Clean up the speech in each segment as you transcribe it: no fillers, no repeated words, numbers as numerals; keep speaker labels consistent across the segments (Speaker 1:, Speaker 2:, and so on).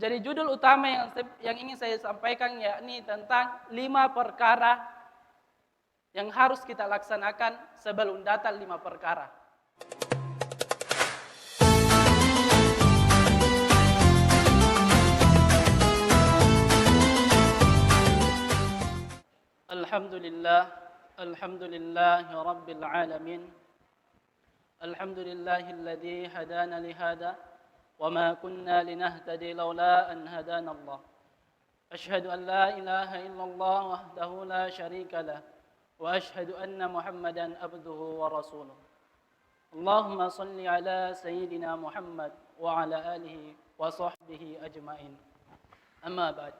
Speaker 1: Jadi judul utama yang ingin saya sampaikan yakni tentang 5 perkara yang harus kita laksanakan sebelum datang 5 perkara. Alhamdulillahi Rabbil Alamin. Alhamdulillahilladzi hadana lihada wa ma kunna linahtadi laula an hadana Allah. Ashhadu an la ilaha illallah wahdahu la syarika lah wa ashhadu anna Muhammadan abduhu wa rasuluh. Allahumma salli ala sayyidina Muhammad wa ala alihi wa sahbihi ajmain. Amma ba'd.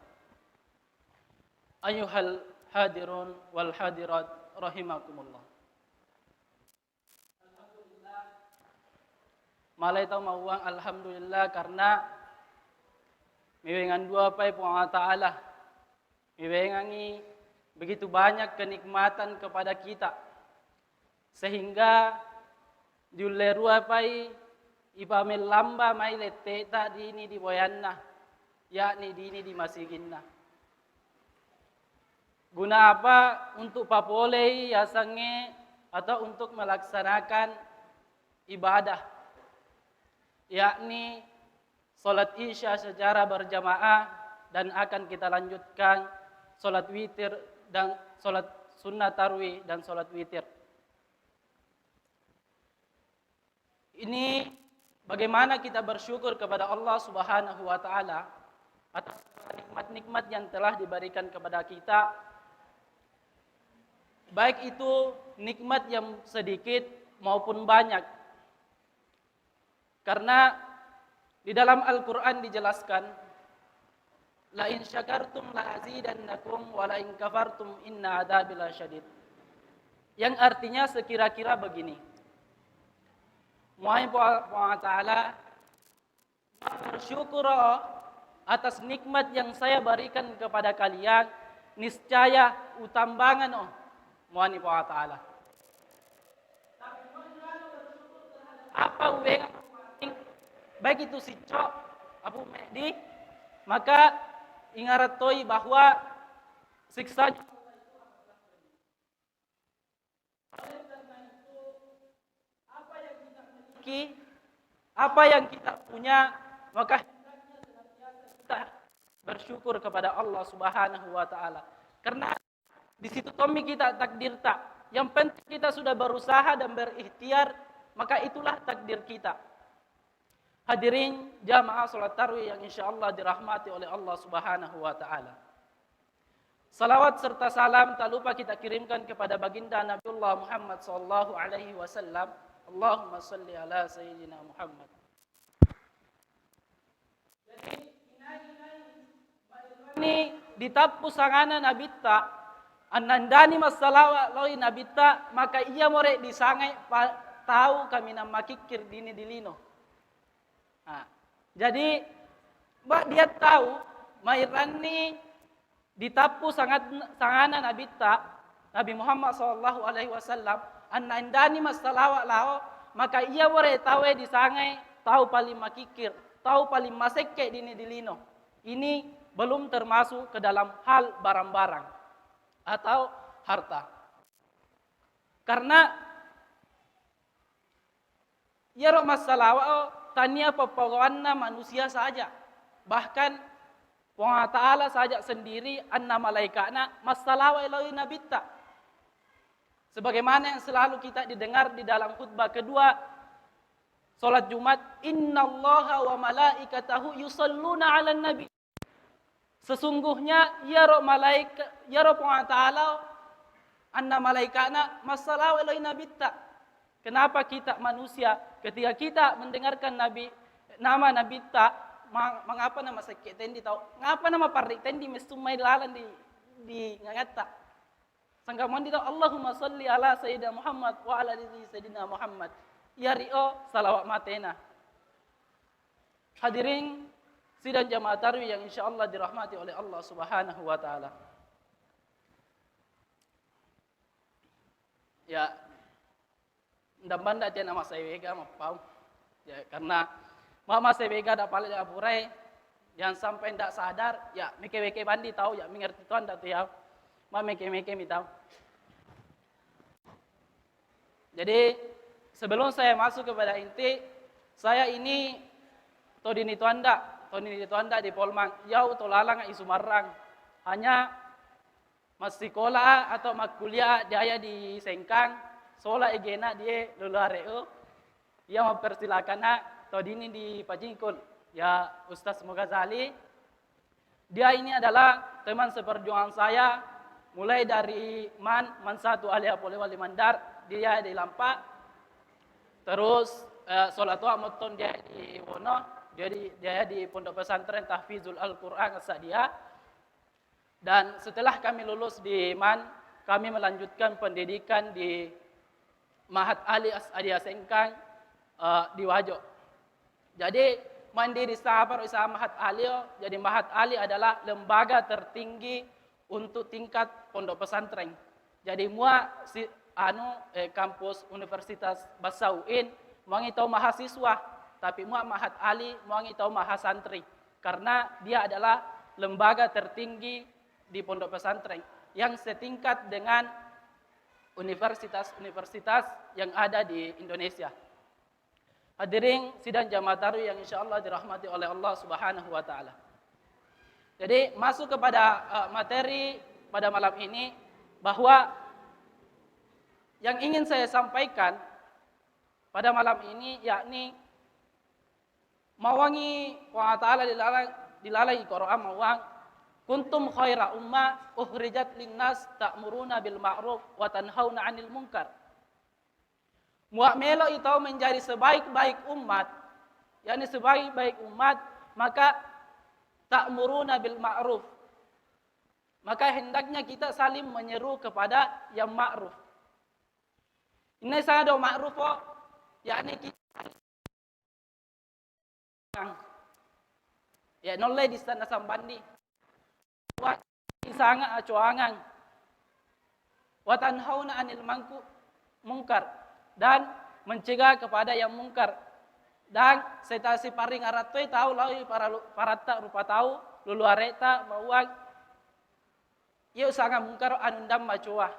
Speaker 1: Ayuhal hadirun wal hadirat rahimakumullah. Malay tahu mauang alhamdulillah karena miwengan dua pai Allah Ta'ala. Miwengangi begitu banyak kenikmatan kepada kita. Sehingga diulerua pai ipamel lamba mai lete tadi ini di boyanna. Yakni di ini di masiginna. Guna apa? Untuk papolei yasange atau untuk melaksanakan ibadah. Yakni salat isya secara berjamaah dan akan kita lanjutkan salat witir dan salat sunnah tarawih dan salat witir. Ini bagaimana kita bersyukur kepada Allah Subhanahu wa taala atas nikmat-nikmat yang telah diberikan kepada kita. Baik itu nikmat yang sedikit maupun banyak. Karena di dalam Al-Quran dijelaskan, la in syakartum la azidannakum wa la in kafartum inna adzabi lasyadid. Yang artinya sekira-kira begini. Muhammad Allah Ta'ala bersyukur atas nikmat yang saya berikan kepada kalian, niscaya utambangan Muhammad Allah Ta'ala. Apa ubengan baik itu si Cok, Abu Mehdi, maka ingaratoi bahwa siksa apa yang kita miliki, apa yang kita punya, maka kita bersyukur kepada Allah Subhanahu wa taala. Karena di situ Tommy kita takdir tak. Yang penting kita sudah berusaha dan berikhtiar, maka itulah takdir kita. Hadirin jamaah salat tarawih yang insyaallah dirahmati oleh Allah Subhanahu wa taala. Salawat serta salam tak lupa kita kirimkan kepada baginda Nabiullah Muhammad sallallahu alaihi wasallam. Allahumma salli ala sayyidina Muhammad. Jadi ini ditapu sangana nabita anandani masalawa loi nabita maka ia more disangai tahu kami nama kikir dini dilino. Nah, jadi dia tahu Mairani ditapu sangana Nabi Muhammad sallallahu alaihi wasallam anandani masalawa lao maka ia boleh tahu disangai tahu paling makikir tahu paling masekke dini dilino. Ini belum termasuk ke dalam hal barang-barang atau harta. Karena ya masalah tania pepawanna manusia saja. Bahkan Allah Ta'ala saja sendiri anna malaikatna masalah ilahi nabita. Sebagaimana yang selalu kita didengar di dalam khutbah kedua salat Jumat, innallaha wa malaikatahu yusalluna 'alan nabi. Sesungguhnya ya Allah Ta'ala anna malaikatna masalah ilahi nabita. Kenapa kita manusia ketika kita mendengarkan nama Nabi tak mengapa nama sakit tendi tahu ngapa nama parik tendi mestumai lalan di ngata sanggaman di tahu Allahumma salli ala sayyidina Muhammad wa ala ali sayyidina Muhammad ya rio salawat matena. Hadirin sidang jamaah tarawih yang insyaallah dirahmati oleh Allah Subhanahu wa taala. Ya ndam banda dia nama saya vega mapau. Ya karena mama saya vega da pale da purai Jangan sampai tidak sadar, ya meke-meke bandi tahu, ya mengerti Tuhan tak tahu ya. Ma meke-meke mi tahu. Jadi sebelum saya masuk kepada inti, saya ini todini tuanda di Polmang, jauh tolalang isu marang. Hanya masih sekolah atau mak kuliah dia di Sengkang, sola egena dia lulareo. Ia mempersilakan todini di Pajingkul. Ya Ustaz Mughazali, dia ini adalah teman seperjuangan saya, mulai dari Man 1 Alia Polewali Mandar, dia di Lampak, terus sholat tua moton dia di Wono, dia di Pondok Pesantren Tahfizul Al-Quran As-Sadia. Dan setelah kami lulus di Man, kami melanjutkan pendidikan di Mahat Ali As-Sadia Sengkang di Wajo. Jadi mandiri sahabat usaha Mahat Ali. Jadi Mahat Ali adalah lembaga tertinggi untuk tingkat pondok pesantren. Jadi kampus Universitas Basauin mengitau mahasiswa, tapi Mahat Ali mengitau mahasantri karena dia adalah lembaga tertinggi di pondok pesantren yang setingkat dengan universitas-universitas yang ada di Indonesia. Hadirin sidang jamaah taruh yang insyaallah dirahmati oleh Allah Subhanahu wa taala. Jadi masuk kepada materi pada malam ini, bahwa yang ingin saya sampaikan pada malam ini yakni mawangi wa ta'ala dilalai Quran mawang kuntum khaira ummah ukhrijat linnas ta'muruna bil ma'ruf wa tanhauna 'anil munkar. Melo itu menjadi sebaik-baik umat, yakni sebaik-baik umat, maka ta'muruna bil ma'ruf. Maka hendaknya kita saling menyeru kepada yang ma'ruf. Ini saya ada ma'ruf yakni kita ya nolle di sana sambandi. Wa isanga acuangan. Wa tanhauna 'anil munkar, dan mencegah kepada yang mungkar. Dan setasi paring aratoi tahu lawi para tak rupa tahu lulu areta mauang ia sangat mungkar anundam macua.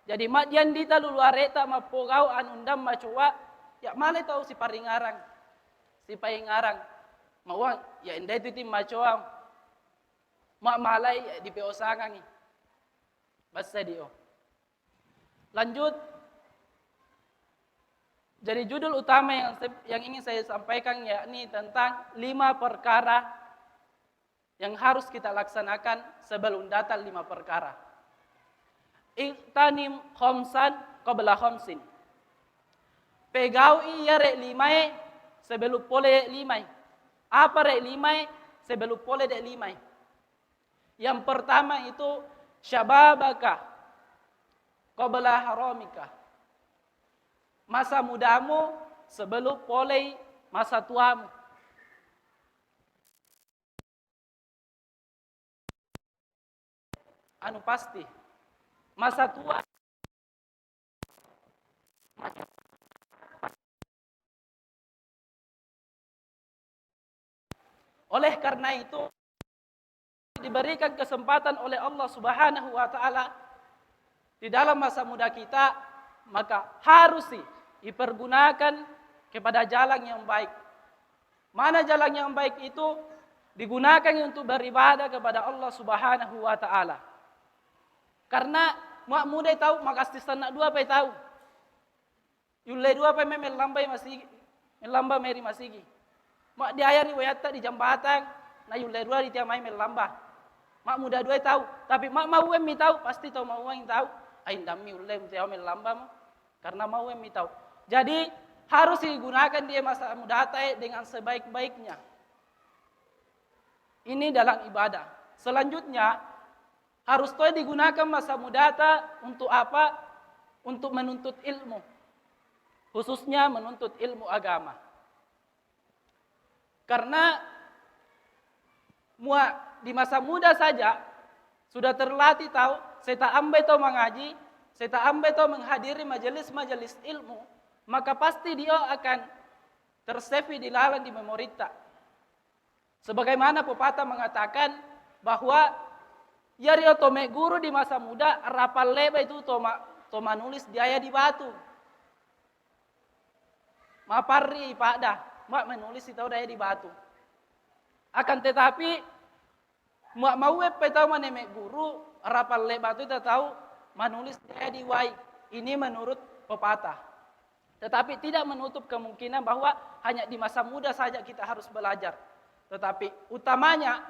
Speaker 1: Jadi mak dian dita lulu areta mapogau anundam macua, ya mana tahu si paringarang mauang ya indai tu tim macua mak malai ya di peosangan ni basta dio. Lanjut. Jadi judul utama yang ingin saya sampaikan yakni tentang 5 perkara yang harus kita laksanakan sebelum datang 5 perkara. Iktanim khamsan qabla khamsin. Pegau iya rek 5 sebelum pole 5. Apa rek 5 sebelum pole dek 5? Yang pertama itu syababaka qabla haramika. Masa mudamu sebelum pole masa tuamu. Anu pasti masa tua. Oleh karena itu diberikan kesempatan oleh Allah Subhanahu wa taala di dalam masa muda kita, maka harus dipergunakan kepada jalan yang baik. Mana jalan yang baik itu? Digunakan untuk beribadah kepada Allah Subhanahu wa taala. Karena mak muda tahu makasih sanak dua pe tahu. Yulle dua pe memel lambai masih melamba meri masigi. Mak diayari wayata di jambatan, na yulle dua di tiamai melamba. Mak muda dua tahu, tapi mak mau mi tahu, pasti tahu mau yang tahu. Ain dami yulle tiamai melamba karena mau mi tahu. Jadi harus digunakan dia masa muda dengan sebaik-baiknya. Ini dalam ibadah. Selanjutnya harus digunakan masa muda untuk apa? Untuk menuntut ilmu. Khususnya menuntut ilmu agama. Karena di masa muda saja sudah terlatih tahu, saya ambai tahu mengaji, saya ambai tahu menghadiri majelis-majelis ilmu, maka pasti dia akan tersevi di lalang di memorita. Sebagaimana pepatah mengatakan bahwa yari otome guru di masa muda rapal leba itu toma nulis diaya di batu. Maparri pada mak menulis itu daya di batu. Akan tetapi mak mau tahu maneme guru rapal leba itu tahu menulis daya di wai. Ini menurut pepatah. Tetapi tidak menutup kemungkinan bahwa hanya di masa muda saja kita harus belajar. Tetapi utamanya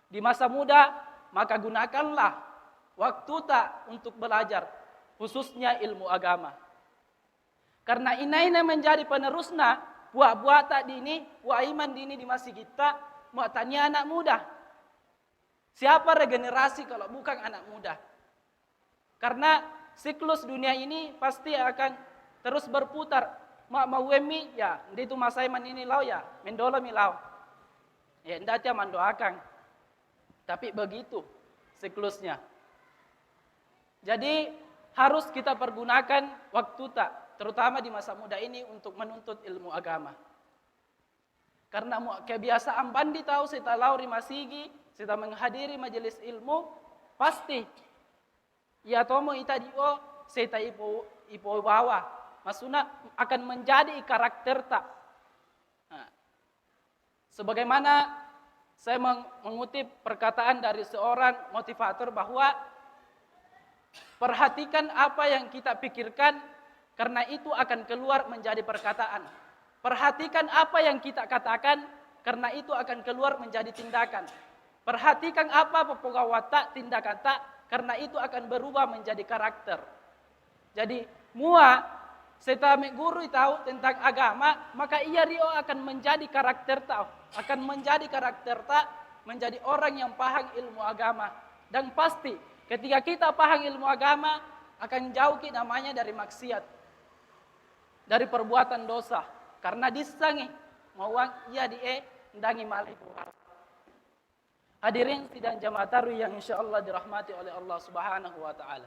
Speaker 1: di masa muda maka gunakanlah waktu tak untuk belajar, khususnya ilmu agama. Karena ini menjadi penerusna buah-buah tak dini, buah iman dini di masa kita, mau tanya anak muda. Siapa regenerasi kalau bukan anak muda? Karena siklus dunia ini pasti akan terus berputar. Mau wemi ya, itu masa iman ini lau ya, mendolo milau. Ya, ndak dia mendoakan. Tapi begitu siklusnya. Jadi harus kita pergunakan waktu tak, terutama di masa muda ini untuk menuntut ilmu agama. Karena kebiasaan bandi tahu kita lauri masigi, kita menghadiri majelis ilmu, pasti ya tomo ita dio, kita ipo bawa, maksudnya akan menjadi karakter tak. Nah, sebagaimana saya mengutip perkataan dari seorang motivator bahwa perhatikan apa yang kita pikirkan karena itu akan keluar menjadi perkataan. Perhatikan apa yang kita katakan karena itu akan keluar menjadi tindakan. Perhatikan apa pepogawata tindakan tak karena itu akan berubah menjadi karakter. Jadi setame guru tahu tentang agama, maka ia rio akan menjadi karakter tahu, akan menjadi karakter tak, menjadi orang yang paham ilmu agama. Dan pasti ketika kita paham ilmu agama akan jauh namanya dari maksiat, dari perbuatan dosa. Karena disangi mauang ia ndangi malih. Hadirin sidang jamaah tarawih yang insyaallah dirahmati oleh Allah Subhanahu wa taala.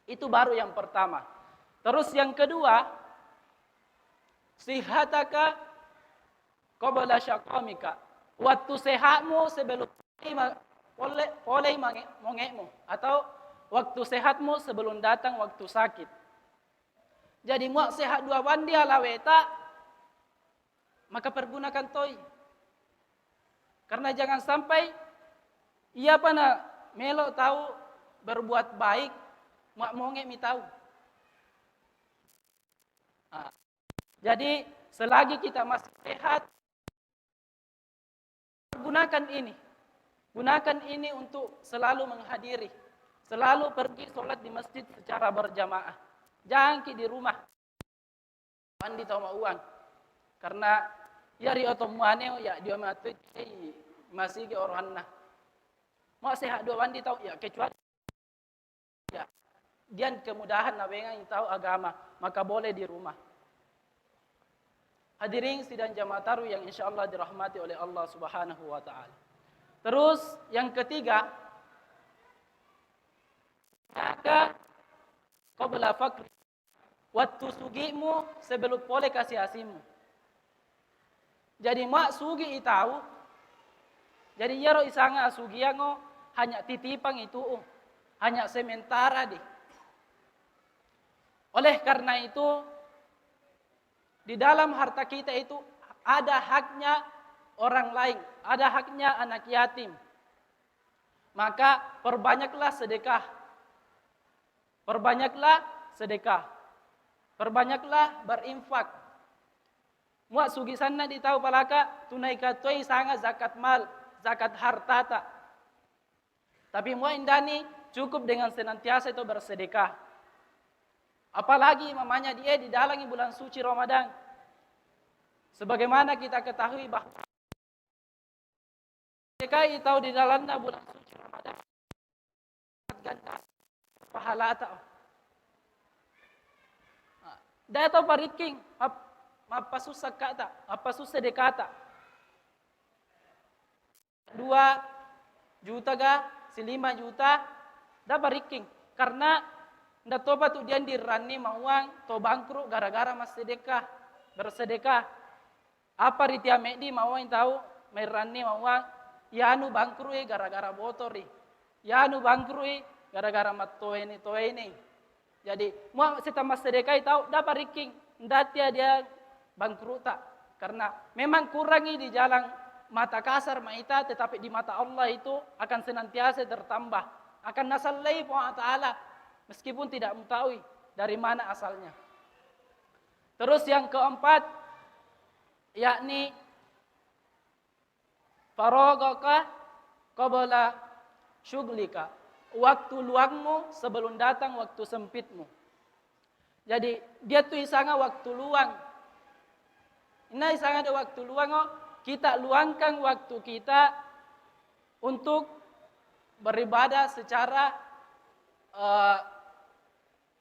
Speaker 1: Itu baru yang pertama. Terus yang kedua, sihataka qabla syaqamika. Waktu sehatmu sebelum oleh mongekmu, atau waktu sehatmu sebelum datang waktu sakit. Jadi muak sehat dua bandi alaweta, maka pergunakan toy. Karena jangan sampai ia pana melo tahu berbuat baik, muak mongek mi tahu. Nah, jadi selagi kita masih sehat, gunakan ini. Gunakan ini untuk selalu menghadiri, selalu pergi sholat di masjid secara berjamaah. Jangan di rumah, mandi tau uang. Karena ya ri otomuane ya dia mati masih ke orang nah. Mau sehat dua mandi tahu ya kecuali ya dia kemudahan nabengan tahu agama, maka boleh di rumah. Hadirin sidang jamaah tarawih yang insyaallah dirahmati oleh Allah Subhanahu wa taala. Terus yang ketiga, maka qabla fakri, waktu sugimu sebelum boleh kasih asimu. Jadi mak sugi tahu, jadi yaro isanga sugiango hanya titipan itu, hanya sementara deh. Oleh karena itu, di dalam harta kita itu ada haknya orang lain, ada haknya anak yatim. Maka perbanyaklah sedekah. Perbanyaklah sedekah. Perbanyaklah berinfak. Muak sugi sana ditahu palaka tunai katoi sangat zakat mal, zakat harta tak. Tapi muak indani cukup dengan senantiasa itu bersedekah. Apalagi mamanya dia di dalam bulan suci Ramadan. Sebagaimana kita ketahui bahwa sedekah itu di dalam bulan suci Ramadan ganda pahala tak. Dah tahu pariking apa susah kata, apa susah dekata. 2 juta ga, 5 juta, dah pariking. Karena ndak toba tu dia dirani mauang to bangkrut gara-gara mas sedekah, bersedekah. Apa ritia medi mauang tahu merani mawang yanu bangkrui gara-gara botori. Yanu bangkrui gara-gara matoeni toeni. Jadi mau kita mas sedekai tahu dapat riking ndatia dia bangkruta karena memang kurangi di jalan mata kasar maita, tetapi di mata Allah itu akan senantiasa tertambah, akan nasallai Allah Ta'ala meskipun tidak mengetahui dari mana asalnya. Terus yang keempat, yakni faragaka qabla syughlika, waktu luangmu sebelum datang waktu sempitmu. Jadi dia tuh isanga waktu luang. Ini isanga ada waktu luang, kita luangkan waktu kita untuk beribadah secara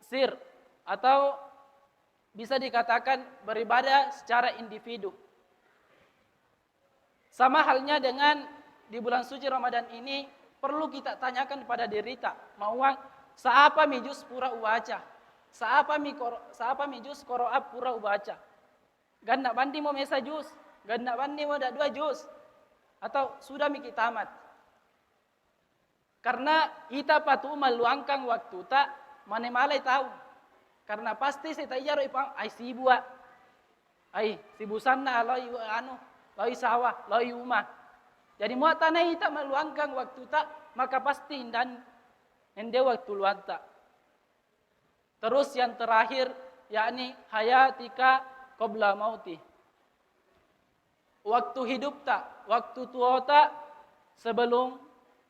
Speaker 1: sir atau bisa dikatakan beribadah secara individu. Sama halnya dengan di bulan suci Ramadan ini perlu kita tanyakan pada diri kita, mauang saapa mi juz pura ubaca, saapa mi juz qiraat pura ubaca. Ganna bandi mau mesa juz, ganna bandi mau ada 2 juz, atau sudah mi tamat. Karena kita patut meluangkan waktu tak mana malai tahu. Karena pasti saya tayar ipang ai sibua. Ai sibu sana loi anu, loi sawah, loi rumah. Jadi mau tanah kita meluangkan waktu tak, maka pasti dan ende waktu luang tak. Terus yang terakhir yakni hayatika qabla mauti. Waktu hidup tak, waktu tua tak sebelum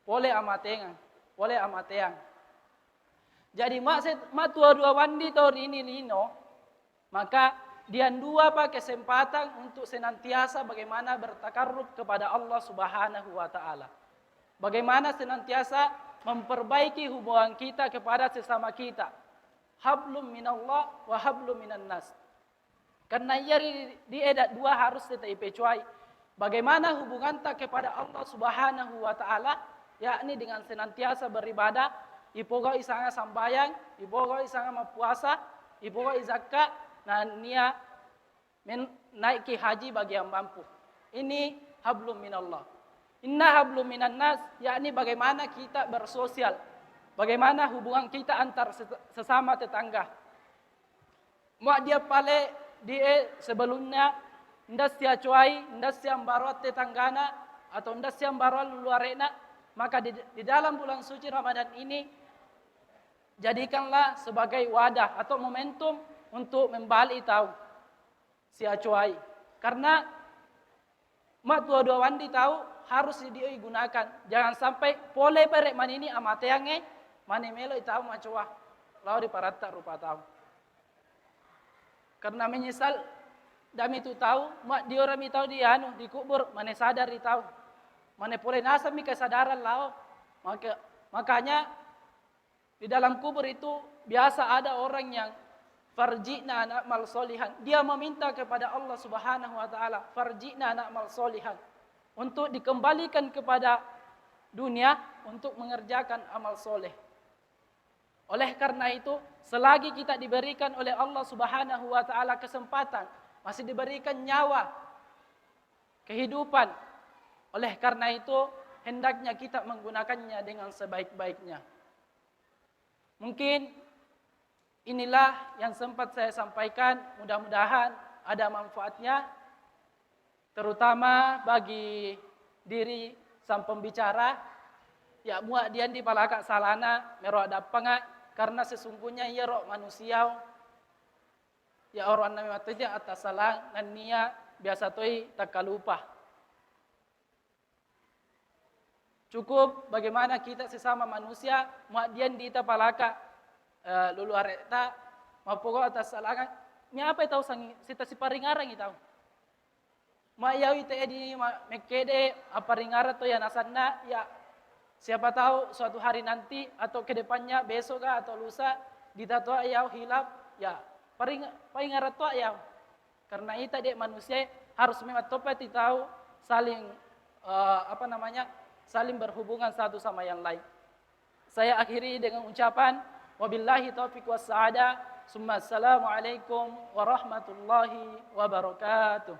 Speaker 1: boleh amatengan, boleh amateang. Jadi mak tua-dua wandi tahun ini lino, maka dian dua pak kesempatan untuk senantiasa bagaimana bertakarrub kepada Allah Subhanahu wa taala. Bagaimana senantiasa memperbaiki hubungan kita kepada sesama kita. Hablum minallah wa hablum minan nas. Karena di edat dua harus kita ipecuai. Bagaimana hubungan kita kepada Allah Subhanahu wa taala, yakni dengan senantiasa beribadah, ipogo isanga sambayang, ipogo isanga mapuasa, ipogo zakat, dan nia naiki haji bagi yang mampu. Ini hablum minallah. Inna hablum minan nas, yakni bagaimana kita bersosial. Bagaimana hubungan kita antar sesama tetangga. Mau dia pale dia sebelumnya ndas sia cuai, ndas sia barot tetanggana atau ndas sia barot luarena, maka di dalam bulan suci Ramadan ini jadikanlah sebagai wadah atau momentum untuk membalik tahu sia cuai. Karena mak dua-dua wandi tahu harus digunakan. Jangan sampai pole perek man ini amateange mane melo tahu macua lalu diparata rupa tahu. Karena menyesal dami itu tahu, mak dia orang tahu dia anu dikubur, mana sadar di tahu, mana boleh nasa mi kesadaran lau. Makanya di dalam kubur itu biasa ada orang yang farji'na na'mal solihan. Dia meminta kepada Allah Subhanahu wa taala, farji'na na'mal solihan, untuk dikembalikan kepada dunia untuk mengerjakan amal soleh. Oleh karena itu, selagi kita diberikan oleh Allah Subhanahu wa taala kesempatan, masih diberikan nyawa, kehidupan. Oleh karena itu, hendaknya kita menggunakannya dengan sebaik-baiknya. Mungkin inilah yang sempat saya sampaikan, mudah-mudahan ada manfaatnya, terutama bagi diri sang pembicara. Ya muak dian di palaka salana mero adapanga, karena sesungguhnya ia roh manusia. Ya orang nami matanya atas salah dan nia biasa toi tak lupa. Cukup bagaimana kita sesama manusia muak dian di ita palaka lulu areta mapogo atas salah. Mi apa tahu sang sita si paringarang itau. Ma yawi te di mekede apa ringara to ya nasanna ya. Siapa tahu suatu hari nanti atau kedepannya besok atau lusa ditatua ayau hilap ya paling ngaratua ayau. Karena itu dek manusia harus memang topat tahu saling saling berhubungan satu sama yang lain. Saya akhiri dengan ucapan wabillahi taufiq was saada. Assalamualaikum warahmatullahi wabarakatuh.